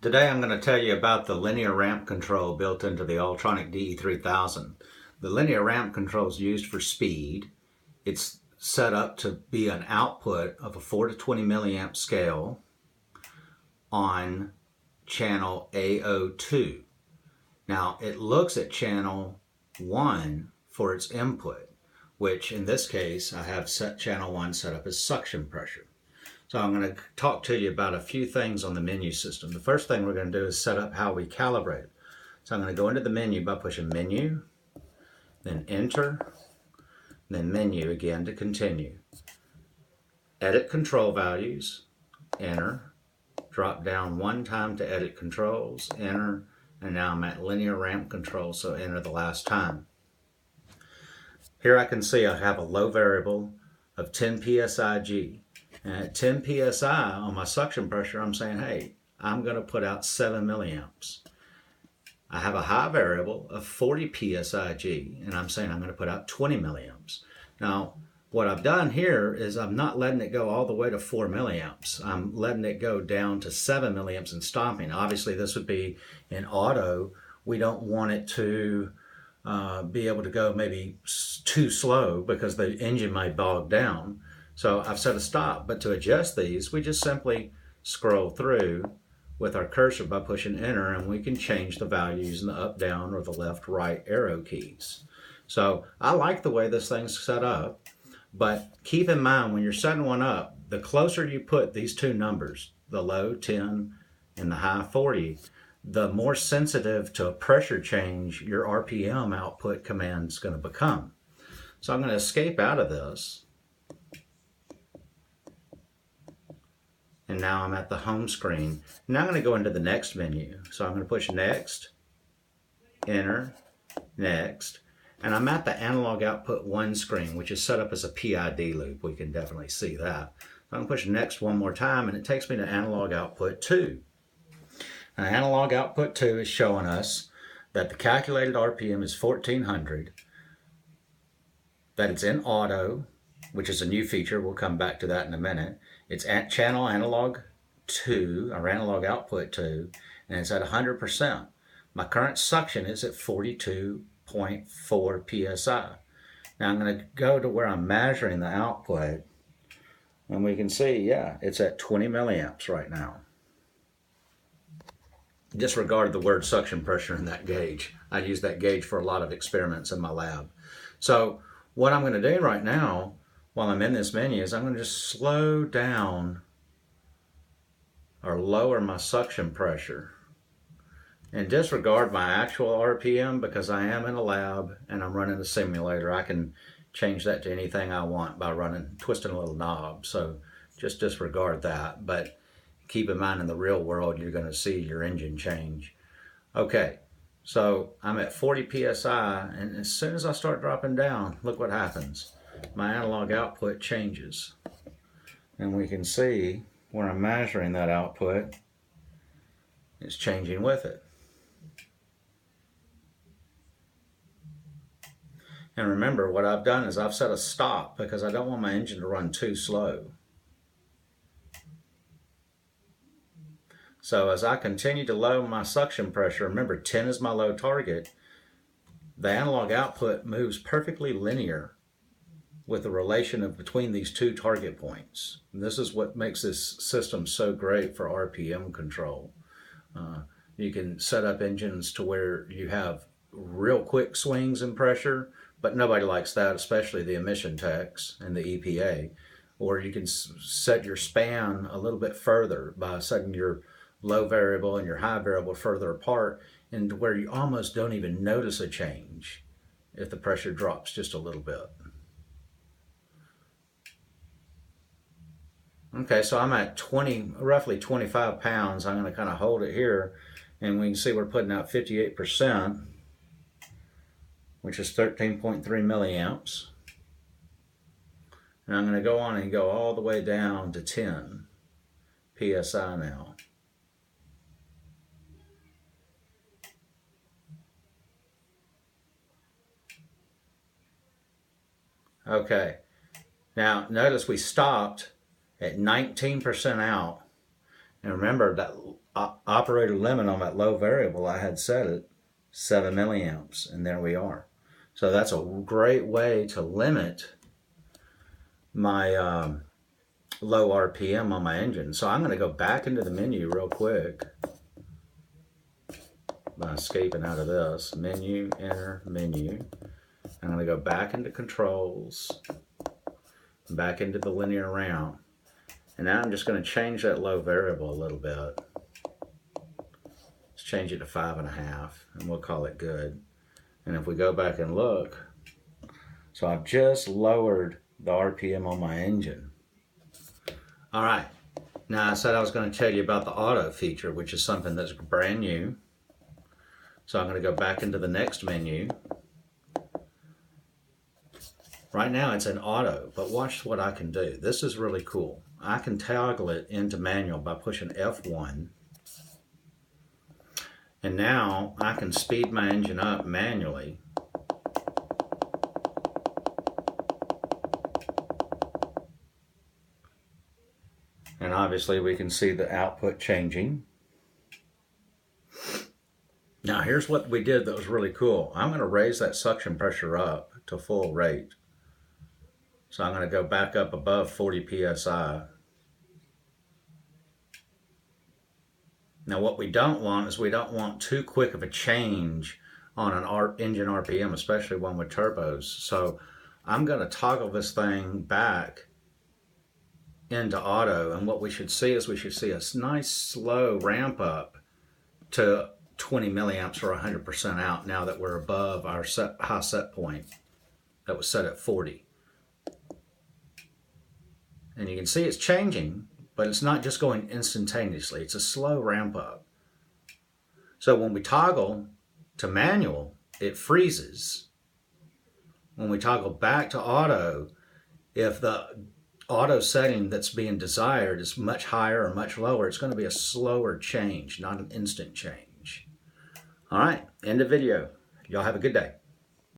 Today I'm going to tell you about the linear ramp control built into the Altronic DE3000. The linear ramp control is used for speed. It's set up to be an output of a 4 to 20 milliamp scale on channel A02. Now it looks at channel 1 for its input, which in this case I have set channel 1 set up as suction pressure. So I'm going to talk to you about a few things on the menu system. The first thing we're going to do is set up how we calibrate it. So I'm going to go into the menu by pushing menu, then enter, then menu again to continue. Edit control values, enter, drop down one time to edit controls, enter, and now I'm at linear ramp control, so enter the last time. Here I can see I have a low variable of 10 psi-G. And at 10 psi on my suction pressure, I'm saying, hey, I'm going to put out 7 milliamps. I have a high variable of 40 psi-G, and I'm saying I'm going to put out 20 milliamps. Now, what I've done here is I'm not letting it go all the way to 4 milliamps. I'm letting it go down to 7 milliamps and stopping. Obviously, this would be in auto. We don't want it to be able to go maybe too slow because the engine may bog down. So I've set a stop, but to adjust these, we just simply scroll through with our cursor by pushing enter, and we can change the values using the up, down, or the left, right arrow keys. So I like the way this thing's set up, but keep in mind when you're setting one up, the closer you put these two numbers, the low 10 and the high 40, the more sensitive to a pressure change your RPM output command is going to become. So I'm going to escape out of this. And now I'm at the home screen. Now I'm going to go into the next menu. So I'm going to push next, enter, next, and I'm at the analog output 1 screen, which is set up as a PID loop. We can definitely see that. So I'm going to push next one more time, and it takes me to analog output 2. Now, analog output 2 is showing us that the calculated RPM is 1400, that it's in auto, which is a new feature. We'll come back to that in a minute. It's at channel analog 2, or analog output 2, and it's at 100%. My current suction is at 42.4 psi. Now I'm going to go to where I'm measuring the output, and we can see, yeah, it's at 20 milliamps right now. Disregard the word suction pressure in that gauge. I use that gauge for a lot of experiments in my lab. So what I'm going to do right now while I'm in this menu is I'm going to just slow down or lower my suction pressure and disregard my actual RPM because I am in a lab and I'm running a simulator. I can change that to anything I want by twisting a little knob. So just disregard that. But keep in mind in the real world, you're going to see your engine change. Okay, so I'm at 40 psi, and as soon as I start dropping down, look what happens. My analog output changes, and we can see where I'm measuring that output, it's changing with it. And remember, what I've done is I've set a stop because I don't want my engine to run too slow. So as I continue to lower my suction pressure, remember 10 is my low target, the analog output moves perfectly linear with the relation between these two target points. And this is what makes this system so great for RPM control. You can set up engines to where you have real quick swings in pressure, but nobody likes that, especially the emission techs and the EPA. Or you can set your span a little bit further by setting your low variable and your high variable further apart, and to where you almost don't even notice a change if the pressure drops just a little bit. Okay, so I'm at roughly 25 pounds. I'm going to kind of hold it here, and we can see we're putting out 58%, which is 13.3 milliamps. And I'm going to go on and go all the way down to 10 psi now. Okay, now notice we stopped at 19% out, and remember that operator limit on that low variable I had set it 7 milliamps, and there we are. So that's a great way to limit my low RPM on my engine. So I'm going to go back into the menu real quick by escaping out of this. Menu, enter, menu. I'm going to go back into controls, back into the linear ramp. And now I'm just going to change that low variable a little bit. Let's change it to 5.5, and we'll call it good. And if we go back and look, so I've just lowered the RPM on my engine. All right, now I said I was going to tell you about the auto feature, which is something that's brand new. So I'm going to go back into the next menu. Right now it's in auto, but watch what I can do. This is really cool. I can toggle it into manual by pushing F1. And now I can speed my engine up manually. And obviously we can see the output changing. Now here's what we did that was really cool. I'm going to raise that suction pressure up to full rate. So I'm going to go back up above 40 psi. Now what we don't want is we don't want too quick of a change on an engine RPM, especially one with turbos. So I'm going to toggle this thing back into auto, and what we should see is we should see a nice slow ramp up to 20 milliamps or 100% out now that we're above our high set point that was set at 40. And you can see it's changing, but it's not just going instantaneously. It's a slow ramp up. So when we toggle to manual, it freezes. When we toggle back to auto, if the auto setting that's being desired is much higher or much lower, it's going to be a slower change, not an instant change. All right, end of video. Y'all have a good day.